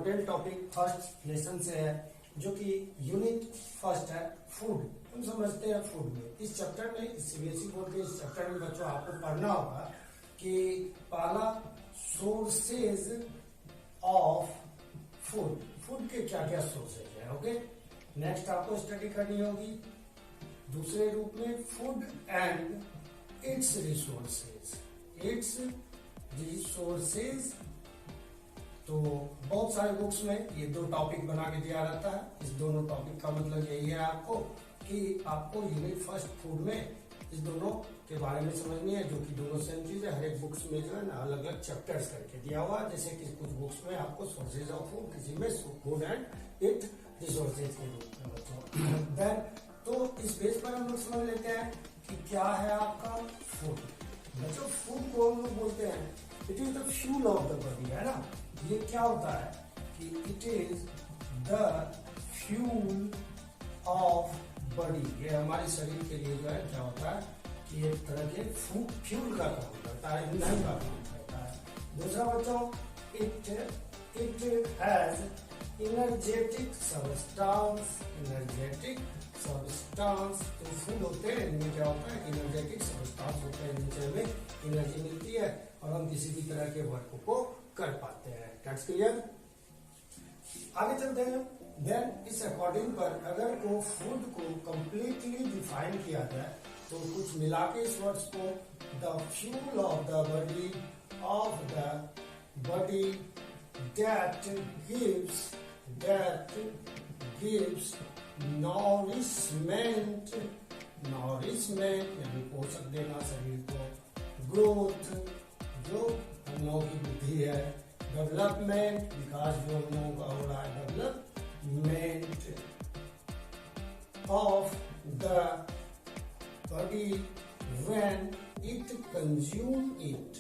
Important topic first lesson से है, जो कि यूनिट फर्स्ट है फूड। हम समझते हैं फूड में इस चैप्टर में, सीबीएसई बोर्ड के इस चैप्टर में बच्चों आपको पढ़ना होगा कि पहला सोर्सेज ऑफ फूड, फूड के क्या क्या सोर्सेज है। ओके, नेक्स्ट आपको स्टडी करनी होगी दूसरे रूप में food and it's resources, it's resources. तो बहुत सारे बुक्स में ये दो टॉपिक बना के दिया रहता है। इस दोनों टॉपिक का मतलब यही है आपको कि आपको यूनिट फर्स्ट फूड में इस दोनों के बारे में समझनी है, जो कि दोनों सेम चीज है। हर एक बुक्स में जो है ना अलग अलग चैप्टर्स करके दिया हुआ है, जैसे कि कुछ बुक्स में आपको सोर्सेज ऑफ फूड, किसी में फूड एंड इट रिसोर्सेज के रूप में बच्चों। देन तो इस बेस पर हम लोग समझ लेते हैं कि क्या है आपका फूड। बच्चों फूड को हम लोग बोलते हैं it is the fuel of the body, है ना। ये क्या होता है कि it is the fuel of body, ये हमारे शरीर के लिए जो है क्या होता है कि एक तरह के फ्यूल का काम करता है, ईंधन का काम करता है। दूसरा बच्चों it has energetic substance, energetic substance. तो फूड होते हैं इनमें क्या होता है एनर्जेटिक सब्सटेंस होते हैं, जिनसे हमें एनर्जी मिलती है और हम किसी भी तरह के वर्क को कर पाते हैं। That's clear. आगे चलते हैं। देन इस अकॉर्डिंग पर अगर को फूड को कंप्लीटली डिफाइन किया जाए तो कुछ मिला के इस वर्ड्स को the fuel of the body that gives nourishment यानी पोषक देना शरीर को, ग्रोथ जो हम लोगों की बुद्धि है, डेवलपमेंट विकास जो हम लोगों का हो रहा है, development of the body when it consume it,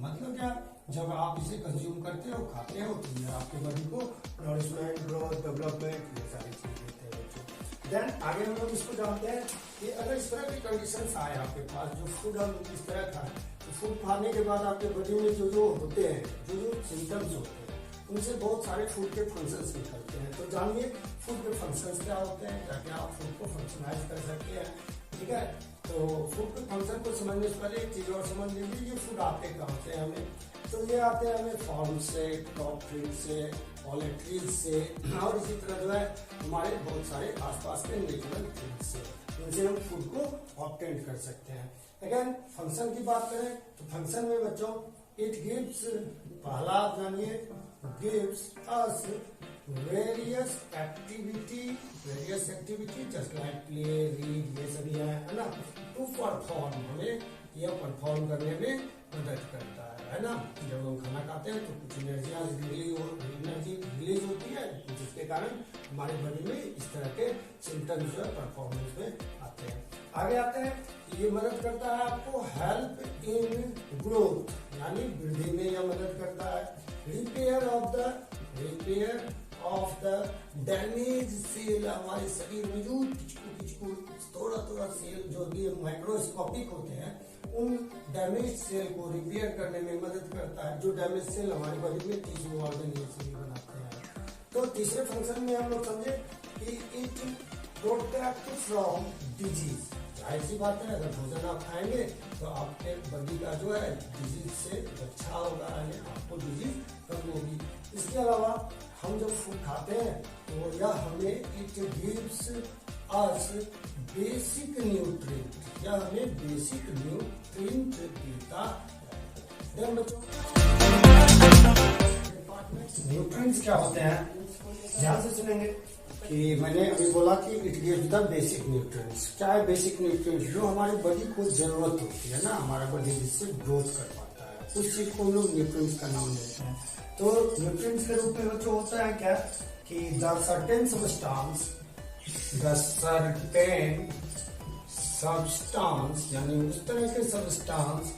मतलब क्या, जब आप इसे कंज्यूम करते हो, खाते हो, तो ये आपके बॉडी को नॉरिशमेंट, ग्रोथ, डेवलपमेंट ये सारी चीजें देते हैं बच्चों। देन आगे हम लोग इसको जानते हैं कि अगर इस तरह की कंडीशन आए आपके पास, जो फूड हम इस तरह खाएं, तो फूड खाने के बाद आपके बॉडी में जो होते हैं, जो सिम्टम्स होते हैं, उनसे बहुत सारे फूड के फंक्शंस निकलते हैं। तो जानिए फूड के फंक्शंस क्या होते हैं, क्या क्या आप फूड को फंक्शनाइज कर सकते हैं। ठीक है, तो फूड के फंक्शन को समझने से पहले एक चीज और समझ लीजिए, ये फूड आते कहाँ से हमें, तो ये आते हैं हमें फॉर्म से, क्रॉप ट्रीज से, पॉलिट्रीज से, और इसी तरह जो है हमारे बहुत सारे आसपास के नेचुरल थिंग्स से, उनसे हम फूड को ऑब्टेन कर सकते हैं। अगेन फंक्शन की बात करें तो फंक्शन में बच्चों इट गिव्स, पहला जानिए, gives us various activity just like play, read, ये सभी है ना, टू परफॉर्म, हमें यह परफॉर्म करने में मदद करता है ना। जब हम खाना खाते हैं तो कुछ एनर्जी रिलीज होती है, जिसके कारण हमारे बॉडी में इस तरह के सिम्टम्स जो है परफॉर्मेंस में आते हैं। आगे आते हैं, ये मदद करता है आपको हेल्प इन ग्रोथ, यानी वृद्धि में यह मदद करता है। Repair of the damage cell, हमारे शरीर में जो थोड़ा सेल जो भी माइक्रोस्कोपिक होते हैं, उन डैमेज सेल को रिपेयर करने में मदद करता है। जो डैमेज सेल हमारी बॉडी में टिश्यू ऑर्गन बनाते हैं। तो तीसरे फंक्शन में हम लोग समझे कि इट प्रोटेक्ट फ्रॉम डिजीज। जाहिर सी बात है, अगर भोजन आप खाएंगे तो आपके बॉडी का जो है डिजीज से अच्छा होगा, यानी आपको डिजीज कम होगी। इसके अलावा हम जब फूड खाते हैं तो यह हमें it gives us basic nutrient, या हमें बेसिक न्यूट्रिएंट देता है। बच्चों न्यूट्रिएंट्स क्या होते हैं, ध्यान से सुनेंगे कि मैंने अभी बोला कि it gives the basic nutrients. क्या है बेसिक न्यूट्रिएंट्स? जो हमारी बॉडी को जरूरत होती है ना, हमारा बॉडी जिससे ग्रोथ कर पाता है, उस चीज को हम लोग न्यूट्रिएंट्स का नाम देते हैं। तो न्यूट्रिएंट्स के रूप में बच्चों होता है क्या कि द सर्टेन सब्सटेंस, यानी उस तरह के सब्सटेंस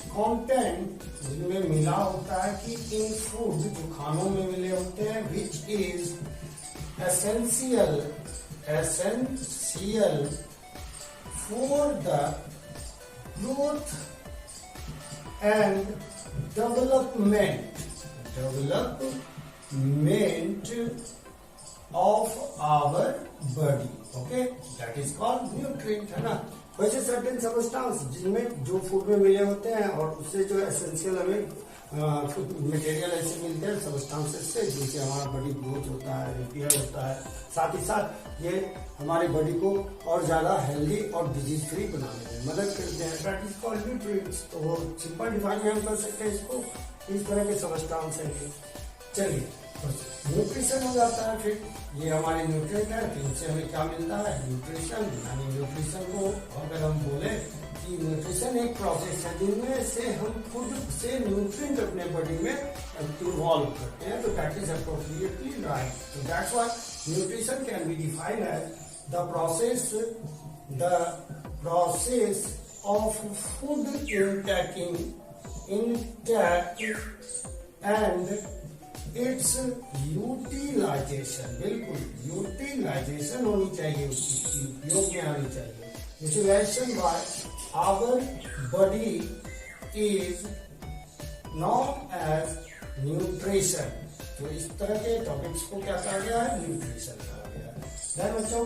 कंटेंट जिनमें मिला होता है कि इन फूड, जो खानों में मिले होते हैं, which is essential for the growth and development of our body, okay, that is called nutrient, है ना। वैसे सर्टेन सबस्टांस जिनमें जो फूड में मिले होते हैं और उससे जो एसेंशियल हमें मटेरियल ऐसे मिलते हैं सबस्टांसेस से, जिनसे हमारा बॉडी ग्रोथ होता है, रिपेयर होता है, साथ ही साथ ये हमारी बॉडी को और ज्यादा हेल्दी और डिजीज फ्री बनाने में मदद करते हैं, दैट इज कॉल्ड न्यूट्रिएंट्स। तो वो सिंपल डिफाइन हम कर सकते हैं इसको, इस तरह के सबस्टांस है। चलिए न्यूट्रिशन हो जाता है, फिर ये हमारे न्यूट्रिएंट है, तो इनसे हमें क्या मिलता है, न्यूट्रिशन। यानी न्यूट्रिशन को अगर हम बोले कि न्यूट्रिशन एक प्रोसेस है जिनमें से हम खुद से न्यूट्रिएंट अपने बॉडी में इन्वॉल्व करते हैं, तो दैट इज अप्रोप्रिएटली राइट। तो that's why nutrition can be defined as the process of food intaking and its utilisation. बिल्कुल यूटिलाइजेशन होनी चाहिए, उसकी उपयोग में आनी चाहिए। Utilisation by our body is known as nutrition. तो इस तरह के टॉपिक्स को क्या कहा गया है, न्यूट्रिशन कहा गया है। बच्चों